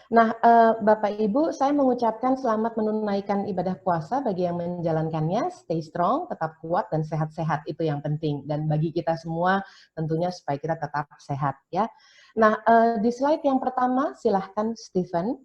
Nah, Bapak Ibu, saya mengucapkan selamat menunaikan ibadah puasa bagi yang menjalankannya. Stay strong, tetap kuat dan sehat-sehat, itu yang penting. Dan bagi kita semua tentunya supaya kita tetap sehat ya. Nah, di slide yang pertama silahkan Stephen.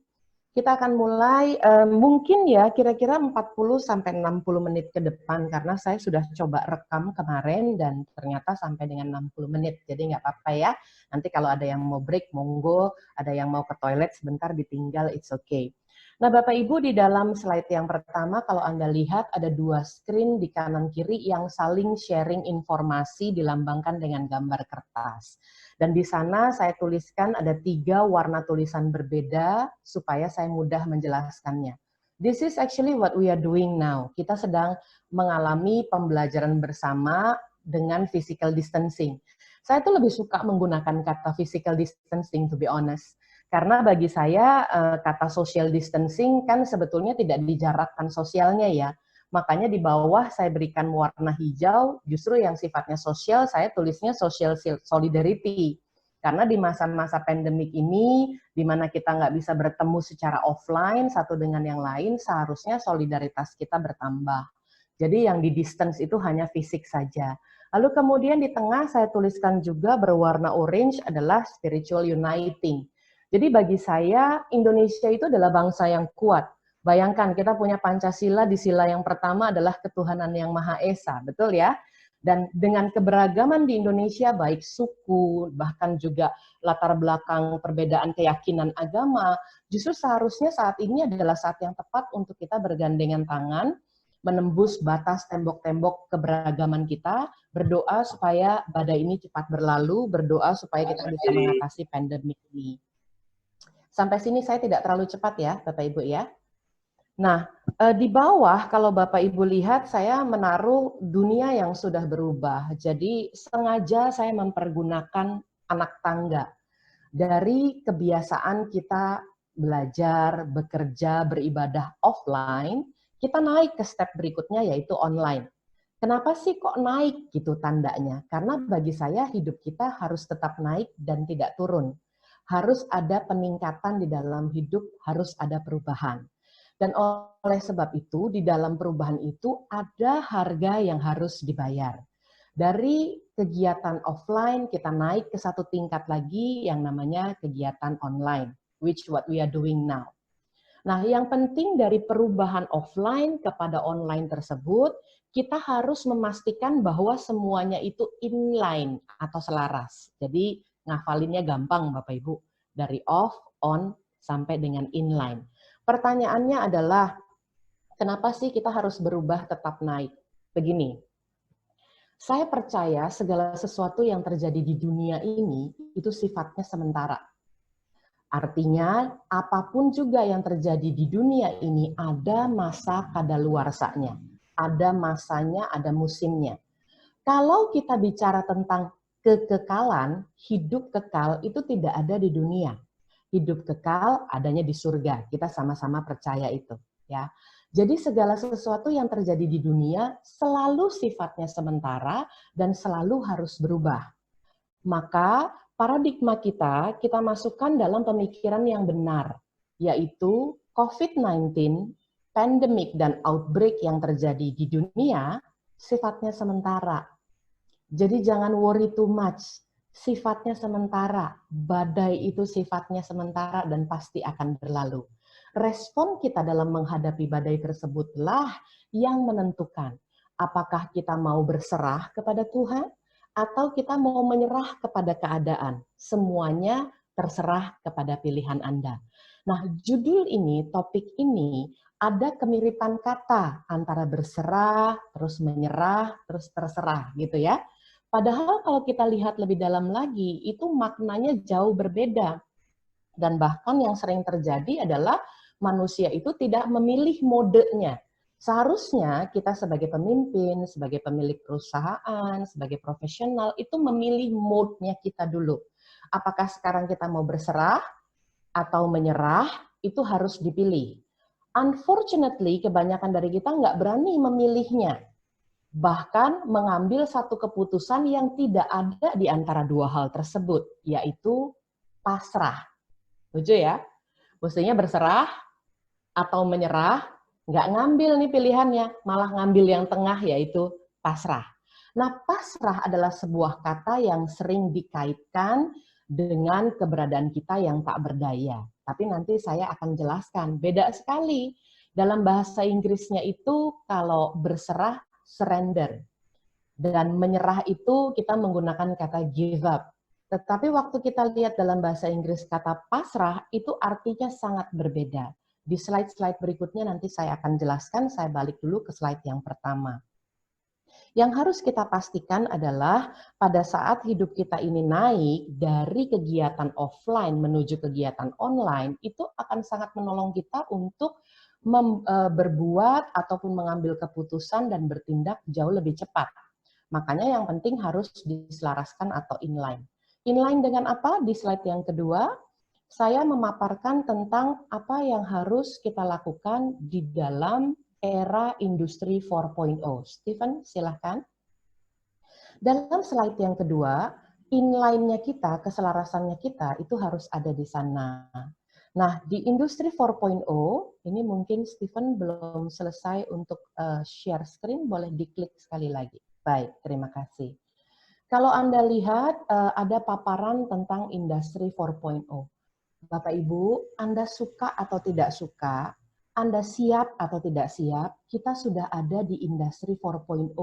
Kita akan mulai mungkin ya kira-kira 40 sampai 60 menit ke depan karena saya sudah coba rekam kemarin dan ternyata sampai dengan 60 menit. Jadi nggak apa-apa ya. Nanti kalau ada yang mau break, monggo. Ada yang mau ke toilet sebentar ditinggal, it's okay. Nah, Bapak Ibu, di dalam slide yang pertama, kalau Anda lihat ada dua screen di kanan kiri yang saling sharing informasi dilambangkan dengan gambar kertas. Dan di sana saya tuliskan ada 3 warna tulisan berbeda supaya saya mudah menjelaskannya. This is actually what we are doing now. Kita sedang mengalami pembelajaran bersama dengan physical distancing. Saya tuh lebih suka menggunakan kata physical distancing, to be honest. Karena bagi saya kata social distancing kan sebetulnya tidak dijarakkan sosialnya ya. Makanya di bawah saya berikan warna hijau, justru yang sifatnya sosial saya tulisnya social solidarity. Karena di masa-masa pandemik ini, di mana kita nggak bisa bertemu secara offline satu dengan yang lain, seharusnya solidaritas kita bertambah. Jadi yang di distance itu hanya fisik saja. Lalu kemudian di tengah saya tuliskan juga berwarna orange adalah spiritual uniting. Jadi bagi saya Indonesia itu adalah bangsa yang kuat. Bayangkan kita punya Pancasila, di sila yang pertama adalah ketuhanan yang Maha Esa, betul ya? Dan dengan keberagaman di Indonesia, baik suku, bahkan juga latar belakang perbedaan keyakinan agama, justru seharusnya saat ini adalah saat yang tepat untuk kita bergandengan tangan, menembus batas tembok-tembok keberagaman kita, berdoa supaya badai ini cepat berlalu, berdoa supaya kita bisa mengatasi pandemi ini. Sampai sini saya tidak terlalu cepat ya, Bapak Ibu ya. Nah, di bawah kalau Bapak Ibu lihat saya menaruh dunia yang sudah berubah. Jadi sengaja saya mempergunakan anak tangga. Dari kebiasaan kita belajar, bekerja, beribadah offline, kita naik ke step berikutnya yaitu online. Kenapa sih kok naik gitu tandanya? Karena bagi saya hidup kita harus tetap naik dan tidak turun. Harus ada peningkatan di dalam hidup, harus ada perubahan. Dan oleh sebab itu, di dalam perubahan itu ada harga yang harus dibayar. Dari kegiatan offline, kita naik ke satu tingkat lagi yang namanya kegiatan online, which what we are doing now. Nah, yang penting dari perubahan offline kepada online tersebut, kita harus memastikan bahwa semuanya itu inline atau selaras. Jadi, ngafalinnya gampang Bapak Ibu. Dari off, on, sampai dengan inline. Pertanyaannya adalah, kenapa sih kita harus berubah tetap naik? Begini, saya percaya segala sesuatu yang terjadi di dunia ini itu sifatnya sementara. Artinya, apapun juga yang terjadi di dunia ini ada masa kadaluarsanya. Ada masanya, ada musimnya. Kalau kita bicara tentang kekekalan, hidup kekal itu tidak ada di dunia. Hidup kekal adanya di surga. Kita sama-sama percaya itu, ya. Jadi segala sesuatu yang terjadi di dunia selalu sifatnya sementara dan selalu harus berubah. Maka paradigma kita masukkan dalam pemikiran yang benar, yaitu COVID-19, pandemik dan outbreak yang terjadi di dunia sifatnya sementara. Jadi jangan worry too much. Sifatnya sementara, badai itu sifatnya sementara dan pasti akan berlalu. Respon kita dalam menghadapi badai tersebutlah yang menentukan apakah kita mau berserah kepada Tuhan atau kita mau menyerah kepada keadaan. Semuanya terserah kepada pilihan Anda. Nah, judul ini, topik ini, ada kemiripan kata antara berserah, terus menyerah, terus terserah gitu ya. Padahal kalau kita lihat lebih dalam lagi, itu maknanya jauh berbeda. Dan bahkan yang sering terjadi adalah manusia itu tidak memilih modenya. Seharusnya kita sebagai pemimpin, sebagai pemilik perusahaan, sebagai profesional, itu memilih mode-nya kita dulu. Apakah sekarang kita mau berserah atau menyerah, itu harus dipilih. Unfortunately, kebanyakan dari kita nggak berani memilihnya. Bahkan mengambil satu keputusan yang tidak ada di antara dua hal tersebut, yaitu pasrah. Setuju ya? Mestinya berserah atau menyerah, nggak ngambil nih pilihannya, malah ngambil yang tengah yaitu pasrah. Nah, pasrah adalah sebuah kata yang sering dikaitkan dengan keberadaan kita yang tak berdaya. Tapi nanti saya akan jelaskan, beda sekali. Dalam bahasa Inggrisnya itu kalau berserah, surrender. Dan menyerah itu kita menggunakan kata give up. Tetapi waktu kita lihat dalam bahasa Inggris kata pasrah, itu artinya sangat berbeda. Di slide-slide berikutnya nanti saya akan jelaskan, saya balik dulu ke slide yang pertama. Yang harus kita pastikan adalah pada saat hidup kita ini naik dari kegiatan offline menuju kegiatan online, itu akan sangat menolong kita untuk berbuat ataupun mengambil keputusan dan bertindak jauh lebih cepat. Makanya yang penting harus diselaraskan atau inline. Inline dengan apa? Di slide yang kedua, saya memaparkan tentang apa yang harus kita lakukan di dalam era industri 4.0. Stephen, silahkan. Dalam slide yang kedua, inline-nya kita, keselarasannya kita, itu harus ada di sana. Nah, di industri 4.0, ini mungkin Stephen belum selesai untuk share screen, boleh diklik sekali lagi. Baik, terima kasih. Kalau Anda lihat, ada paparan tentang industri 4.0. Bapak Ibu, Anda suka atau tidak suka, Anda siap atau tidak siap, kita sudah ada di industri 4.0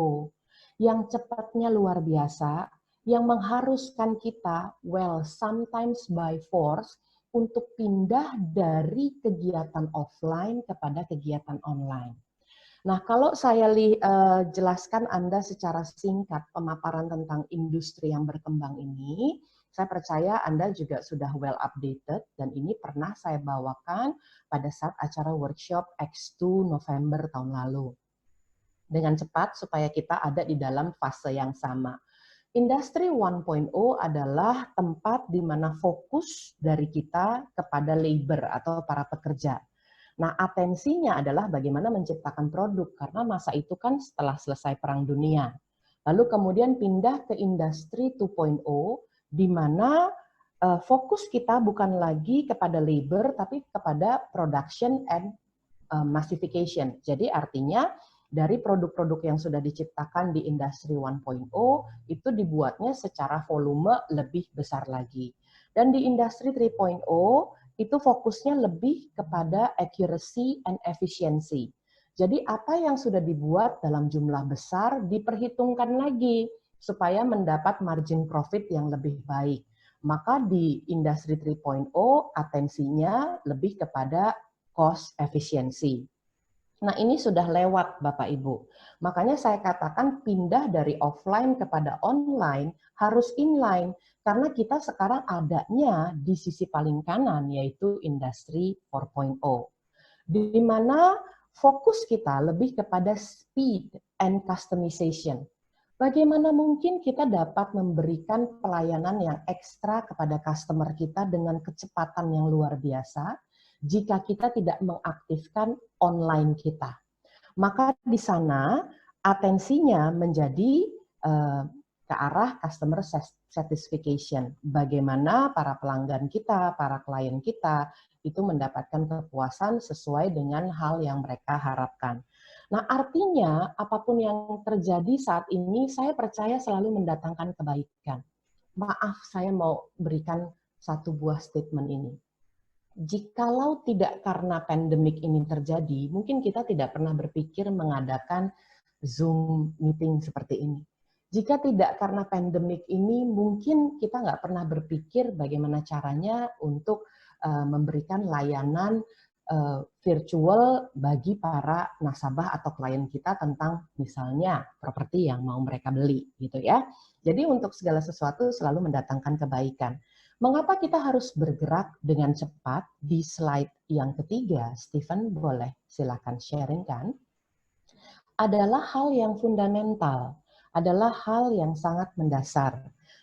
yang cepatnya luar biasa, yang mengharuskan kita, well, sometimes by force, untuk pindah dari kegiatan offline kepada kegiatan online. Nah, kalau saya jelaskan Anda secara singkat pemaparan tentang industri yang berkembang ini, saya percaya Anda juga sudah well updated, dan ini pernah saya bawakan pada saat acara workshop X2 November tahun lalu. Dengan cepat supaya kita ada di dalam fase yang sama. Industri 1.0 adalah tempat di mana fokus dari kita kepada labor atau para pekerja. Nah, atensinya adalah bagaimana menciptakan produk, karena masa itu kan setelah selesai Perang Dunia. Lalu kemudian pindah ke industri 2.0, di mana fokus kita bukan lagi kepada labor, tapi kepada production and massification. Jadi artinya dari produk-produk yang sudah diciptakan di industri 1.0, itu dibuatnya secara volume lebih besar lagi. Dan di industri 3.0, itu fokusnya lebih kepada accuracy and efficiency. Jadi apa yang sudah dibuat dalam jumlah besar diperhitungkan lagi supaya mendapat margin profit yang lebih baik. Maka di industri 3.0 atensinya lebih kepada cost efficiency. Nah, ini sudah lewat Bapak Ibu. Makanya saya katakan pindah dari offline kepada online harus inline, karena kita sekarang adanya di sisi paling kanan, yaitu industri 4.0. Di mana fokus kita lebih kepada speed and customization. Bagaimana mungkin kita dapat memberikan pelayanan yang ekstra kepada customer kita dengan kecepatan yang luar biasa jika kita tidak mengaktifkan online kita. Maka di sana atensinya menjadi ke arah customer satisfaction. Bagaimana para pelanggan kita, para klien kita, itu mendapatkan kepuasan sesuai dengan hal yang mereka harapkan. Nah, artinya apapun yang terjadi saat ini, saya percaya selalu mendatangkan kebaikan. Maaf, saya mau berikan satu buah statement ini. Jikalau tidak karena pandemik ini terjadi, mungkin kita tidak pernah berpikir mengadakan Zoom meeting seperti ini. Jika tidak karena pandemik ini, mungkin kita nggak pernah berpikir bagaimana caranya untuk memberikan layanan virtual bagi para nasabah atau klien kita tentang misalnya properti yang mau mereka beli, gitu ya. Jadi untuk segala sesuatu selalu mendatangkan kebaikan. Mengapa kita harus bergerak dengan cepat? Di slide yang ketiga, Stephen boleh silakan sharing kan? Adalah hal yang fundamental, adalah hal yang sangat mendasar.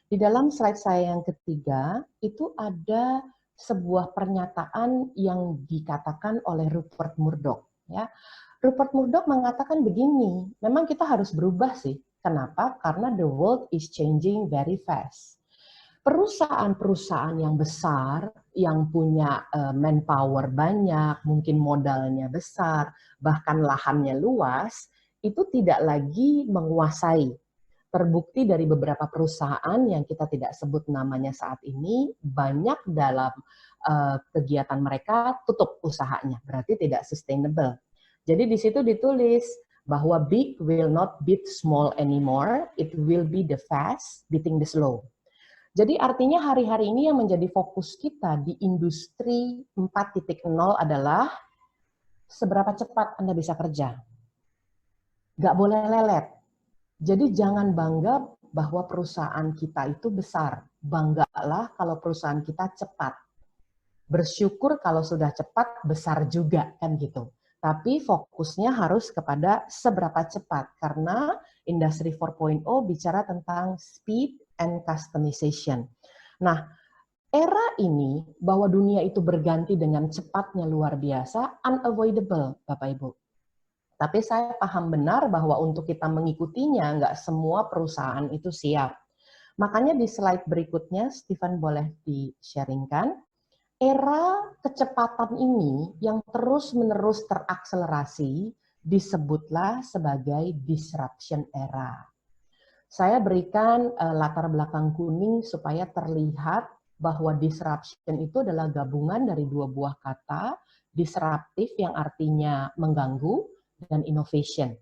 Di dalam slide saya yang ketiga, itu ada sebuah pernyataan yang dikatakan oleh Rupert Murdoch. Ya. Rupert Murdoch mengatakan begini, memang kita harus berubah sih. Kenapa? Karena the world is changing very fast. Perusahaan-perusahaan yang besar, yang punya manpower banyak, mungkin modalnya besar, bahkan lahannya luas, itu tidak lagi menguasai. Terbukti dari beberapa perusahaan yang kita tidak sebut namanya saat ini, banyak dalam kegiatan mereka tutup usahanya, berarti tidak sustainable. Jadi di situ ditulis bahwa big will not beat small anymore, it will be the fast beating the slow. Jadi artinya hari-hari ini yang menjadi fokus kita di industri 4.0 adalah seberapa cepat Anda bisa kerja. Nggak boleh lelet. Jadi jangan bangga bahwa perusahaan kita itu besar. Banggalah kalau perusahaan kita cepat. Bersyukur kalau sudah cepat, besar juga, kan gitu. Tapi fokusnya harus kepada seberapa cepat, karena Industri 4.0 bicara tentang speed and customization. Nah, era ini bahwa dunia itu berganti dengan cepatnya luar biasa, unavoidable, Bapak Ibu. Tapi saya paham benar bahwa untuk kita mengikutinya, nggak semua perusahaan itu siap. Makanya di slide berikutnya, Stephen boleh di-sharingkan. Era kecepatan ini yang terus-menerus terakselerasi disebutlah sebagai disruption era. Saya berikan latar belakang kuning supaya terlihat bahwa disruption itu adalah gabungan dari dua buah kata, disruptif yang artinya mengganggu, dan innovation.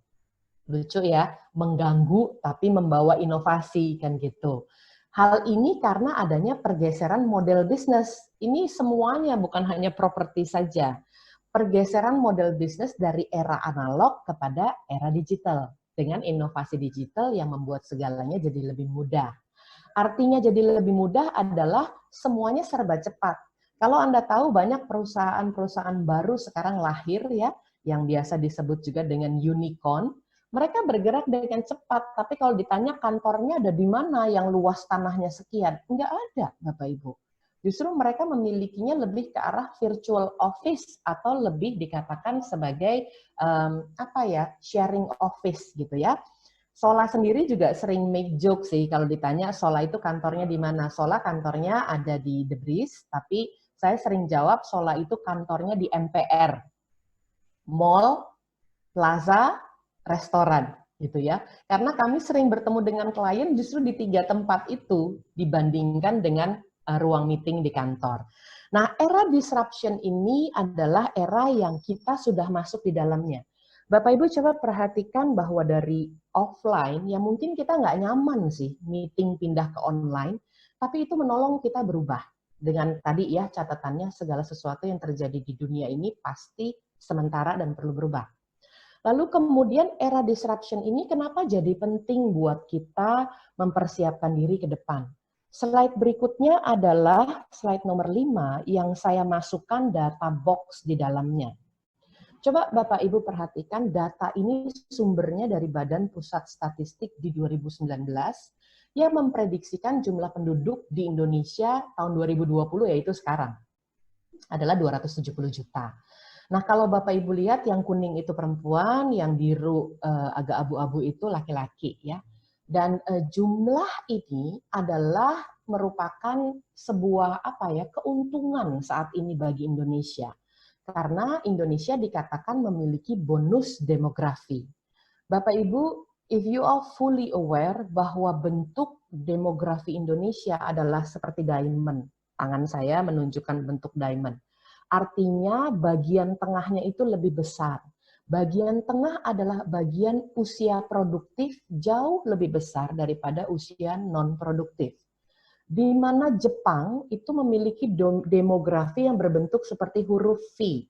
Lucu ya, mengganggu tapi membawa inovasi, kan gitu. Hal ini karena adanya pergeseran model bisnis. Ini semuanya, bukan hanya properti saja. Pergeseran model bisnis dari era analog kepada era digital. Dengan inovasi digital yang membuat segalanya jadi lebih mudah. Artinya jadi lebih mudah adalah semuanya serba cepat. Kalau Anda tahu banyak perusahaan-perusahaan baru sekarang lahir ya, yang biasa disebut juga dengan unicorn, mereka bergerak dengan cepat, tapi kalau ditanya kantornya ada di mana yang luas tanahnya sekian, enggak ada, Bapak Ibu. Justru mereka memilikinya lebih ke arah virtual office atau lebih dikatakan sebagai sharing office gitu ya. Sola sendiri juga sering make joke sih kalau ditanya Sola itu kantornya di mana. Sola kantornya ada di The Breeze, tapi saya sering jawab Sola itu kantornya di MPR, mall, plaza, restoran gitu ya. Karena kami sering bertemu dengan klien justru di 3 tempat itu dibandingkan dengan ruang meeting di kantor. Nah, era disruption ini adalah era yang kita sudah masuk di dalamnya. Bapak Ibu coba perhatikan bahwa dari offline, ya mungkin kita nggak nyaman sih meeting pindah ke online, tapi itu menolong kita berubah. Dengan tadi ya catatannya segala sesuatu yang terjadi di dunia ini pasti sementara dan perlu berubah. Lalu kemudian era disruption ini kenapa jadi penting buat kita mempersiapkan diri ke depan? Slide berikutnya adalah slide nomor 5 yang saya masukkan data box di dalamnya. Coba Bapak Ibu perhatikan data ini sumbernya dari Badan Pusat Statistik di 2019 yang memprediksikan jumlah penduduk di Indonesia tahun 2020 yaitu sekarang adalah 270 juta. Nah, kalau Bapak Ibu lihat yang kuning itu perempuan, yang biru agak abu-abu itu laki-laki ya. Dan jumlah ini adalah merupakan sebuah keuntungan saat ini bagi Indonesia. Karena Indonesia dikatakan memiliki bonus demografi. Bapak Ibu, if you are fully aware bahwa bentuk demografi Indonesia adalah seperti diamond. Tangan saya menunjukkan bentuk diamond. Artinya bagian tengahnya itu lebih besar. Bagian tengah adalah bagian usia produktif jauh lebih besar daripada usia non-produktif. Di mana Jepang itu memiliki demografi yang berbentuk seperti huruf V.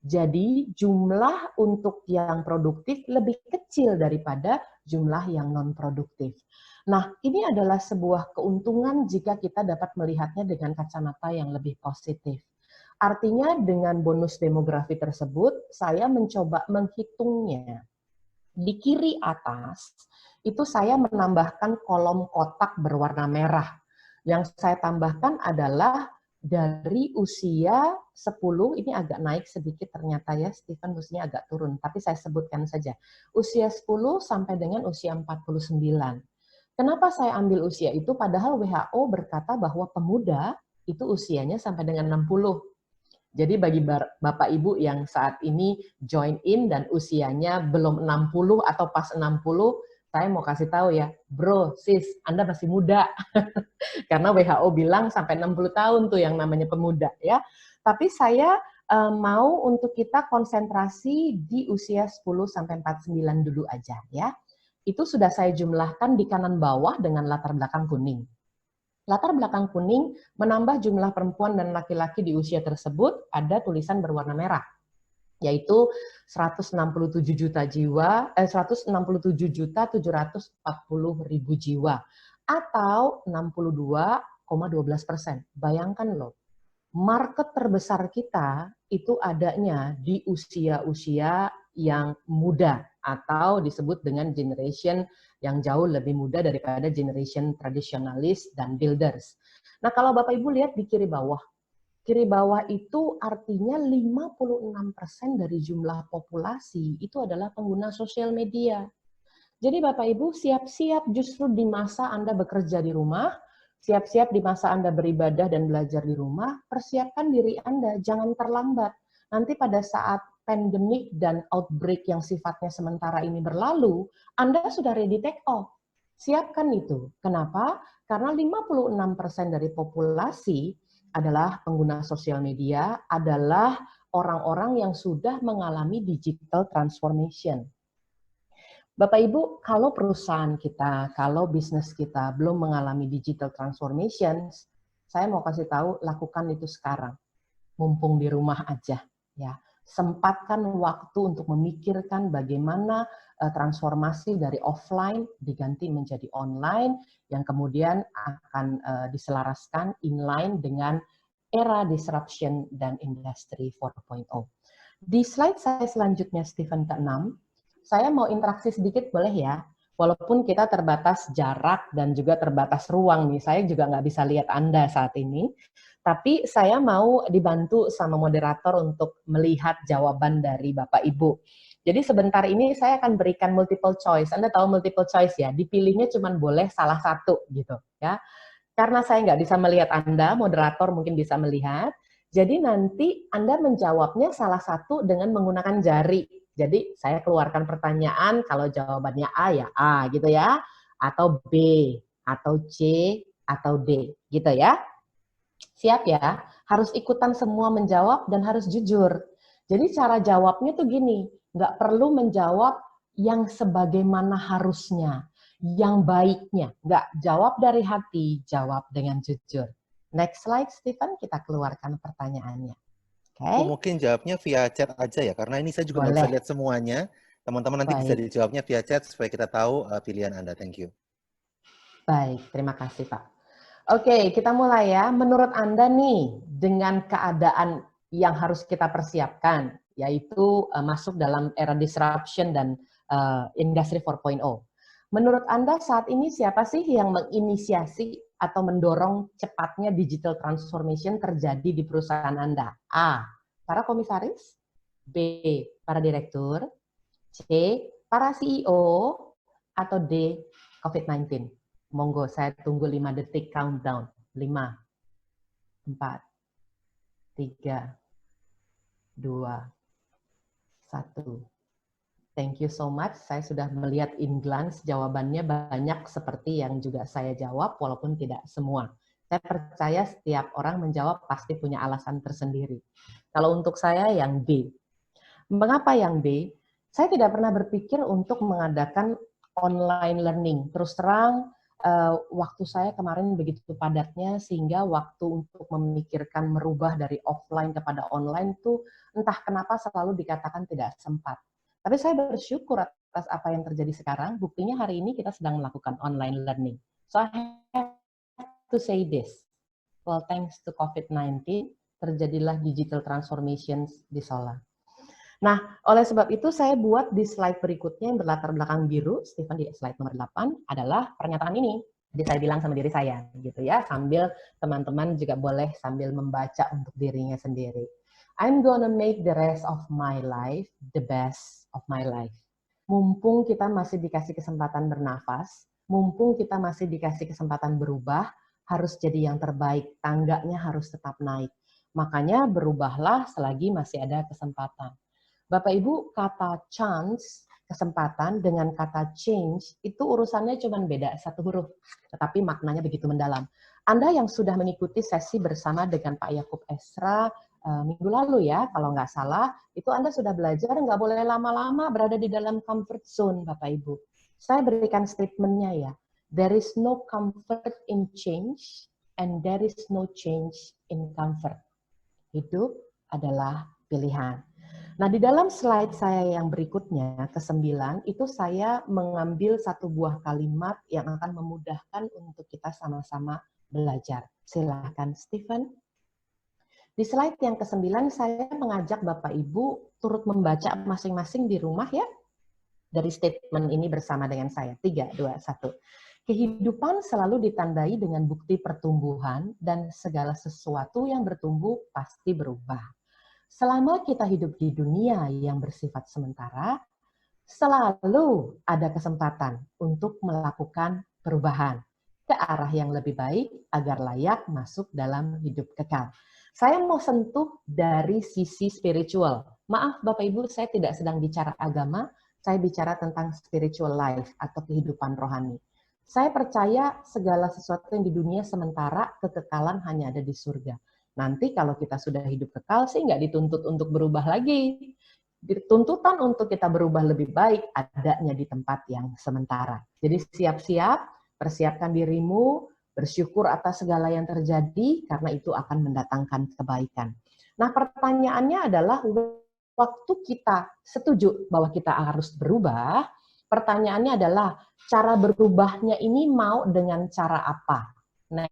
Jadi jumlah untuk yang produktif lebih kecil daripada jumlah yang non-produktif. Nah, ini adalah sebuah keuntungan jika kita dapat melihatnya dengan kacamata yang lebih positif. Artinya dengan bonus demografi tersebut, saya mencoba menghitungnya. Di kiri atas, itu saya menambahkan kolom kotak berwarna merah. Yang saya tambahkan adalah dari usia 10, ini agak naik sedikit ternyata ya, Stephen mestinya agak turun, tapi saya sebutkan saja. Usia 10 sampai dengan usia 49. Kenapa saya ambil usia itu? Padahal WHO berkata bahwa pemuda itu usianya sampai dengan 60. Jadi bagi Bapak Ibu yang saat ini join in dan usianya belum 60 atau pas 60, saya mau kasih tahu ya, bro, sis, Anda masih muda. Karena WHO bilang sampai 60 tahun tuh yang namanya pemuda ya. Tapi saya mau untuk kita konsentrasi di usia 10 sampai 49 dulu aja ya. Itu sudah saya jumlahkan di kanan bawah dengan latar belakang kuning. Latar belakang kuning menambah jumlah perempuan dan laki-laki di usia tersebut, ada tulisan berwarna merah, yaitu 167 juta jiwa, 167.740.000 jiwa, atau 62,12%. Bayangkan loh, market terbesar kita itu adanya di usia-usia yang muda, atau disebut dengan generation yang jauh lebih muda daripada generation tradisionalis dan builders. Nah, kalau Bapak Ibu lihat di kiri bawah itu artinya 56% dari jumlah populasi itu adalah pengguna sosial media. Jadi Bapak Ibu siap-siap justru di masa Anda bekerja di rumah, siap-siap di masa Anda beribadah dan belajar di rumah, persiapkan diri Anda, jangan terlambat. Nanti pada saat pandemik dan outbreak yang sifatnya sementara ini berlalu, Anda sudah ready take off. Siapkan itu. Kenapa? Karena 56% dari populasi adalah pengguna sosial media, adalah orang-orang yang sudah mengalami digital transformation. Bapak Ibu, kalau perusahaan kita, kalau bisnis kita belum mengalami digital transformation, saya mau kasih tahu, lakukan itu sekarang. Mumpung di rumah aja, ya. Sempatkan waktu untuk memikirkan bagaimana transformasi dari offline diganti menjadi online, yang kemudian akan diselaraskan inline dengan era disruption dan industri 4.0. Di slide saya selanjutnya, Stephen ke-6, saya mau interaksi sedikit boleh ya? Walaupun kita terbatas jarak dan juga terbatas ruang nih, saya juga nggak bisa lihat Anda saat ini, tapi saya mau dibantu sama moderator untuk melihat jawaban dari Bapak Ibu. Jadi sebentar ini saya akan berikan multiple choice. Anda tahu multiple choice ya, dipilihnya cuma boleh salah satu gitu ya. Karena saya nggak bisa melihat Anda, moderator mungkin bisa melihat, jadi nanti Anda menjawabnya salah satu dengan menggunakan jari. Jadi saya keluarkan pertanyaan, kalau jawabannya A ya A gitu ya, atau B, atau C, atau D gitu ya. Siap ya, harus ikutan semua menjawab dan harus jujur. Jadi cara jawabnya tuh gini, nggak perlu menjawab yang sebagaimana harusnya, yang baiknya. Nggak jawab dari hati, jawab dengan jujur. Next slide, Stephen, kita keluarkan pertanyaannya. Oke? Aku mungkin jawabnya via chat aja ya, karena ini saya juga nggak bisa Boleh. lihat semuanya. Teman-teman nanti bisa Baik. dijawabnya via chat supaya kita tahu pilihan Anda. Thank you. Baik, terima kasih Pak. Oke, kita mulai ya. Menurut Anda nih, dengan keadaan yang harus kita persiapkan, yaitu masuk dalam era disruption dan industri 4.0. Menurut Anda saat ini siapa sih yang menginisiasi atau mendorong cepatnya digital transformation terjadi di perusahaan Anda? A, para komisaris, B, para direktur, C, para CEO, atau D, COVID-19? Monggo, saya tunggu 5 detik countdown. 5, 4, 3, 2, 1. Thank you so much. Saya sudah melihat in glance jawabannya banyak seperti yang juga saya jawab, walaupun tidak semua. Saya percaya setiap orang menjawab pasti punya alasan tersendiri. Kalau untuk saya yang B. Mengapa yang B? Saya tidak pernah berpikir untuk mengadakan online learning. Terus terang, waktu saya kemarin begitu padatnya, sehingga waktu untuk memikirkan merubah dari offline kepada online itu entah kenapa selalu dikatakan tidak sempat. Tapi saya bersyukur atas apa yang terjadi sekarang, buktinya hari ini kita sedang melakukan online learning. So I have to say this, well thanks to COVID-19, terjadilah digital transformation di Sola. Nah, oleh sebab itu saya buat di slide berikutnya yang berlatar belakang biru, Stephen di slide nomor 8, adalah pernyataan ini. Jadi saya bilang sama diri saya, gitu ya, sambil teman-teman juga boleh sambil membaca untuk dirinya sendiri. I'm gonna make the rest of my life the best of my life. Mumpung kita masih dikasih kesempatan bernafas, mumpung kita masih dikasih kesempatan berubah, harus jadi yang terbaik, tangganya harus tetap naik. Makanya berubahlah selagi masih ada kesempatan. Bapak Ibu, kata chance, kesempatan, dengan kata change, itu urusannya cuma beda satu huruf, tetapi maknanya begitu mendalam. Anda yang sudah mengikuti sesi bersama dengan Pak Yakub Esra minggu lalu ya, kalau nggak salah, itu Anda sudah belajar nggak boleh lama-lama berada di dalam comfort zone, Bapak Ibu. Saya berikan statementnya ya, there is no comfort in change, and there is no change in comfort. Hidup adalah pilihan. Nah, di dalam slide saya yang berikutnya, ke-9, itu saya mengambil satu buah kalimat yang akan memudahkan untuk kita sama-sama belajar. Silakan, Stephen. Di slide yang ke-9, saya mengajak Bapak Ibu turut membaca masing-masing di rumah ya, dari statement ini bersama dengan saya. 3, 2, 1. Kehidupan selalu ditandai dengan bukti pertumbuhan dan segala sesuatu yang bertumbuh pasti berubah. Selama kita hidup di dunia yang bersifat sementara, selalu ada kesempatan untuk melakukan perubahan ke arah yang lebih baik agar layak masuk dalam hidup kekal. Saya mau sentuh dari sisi spiritual. Maaf Bapak Ibu, saya tidak sedang bicara agama, saya bicara tentang spiritual life atau kehidupan rohani. Saya percaya segala sesuatu yang di dunia sementara, kekekalan hanya ada di surga. Nanti kalau kita sudah hidup kekal sih nggak dituntut untuk berubah lagi. Tuntutan untuk kita berubah lebih baik adanya di tempat yang sementara. Jadi siap-siap, persiapkan dirimu, bersyukur atas segala yang terjadi, karena itu akan mendatangkan kebaikan. Nah pertanyaannya adalah, waktu kita setuju bahwa kita harus berubah, pertanyaannya adalah, cara berubahnya ini mau dengan cara apa? Nah,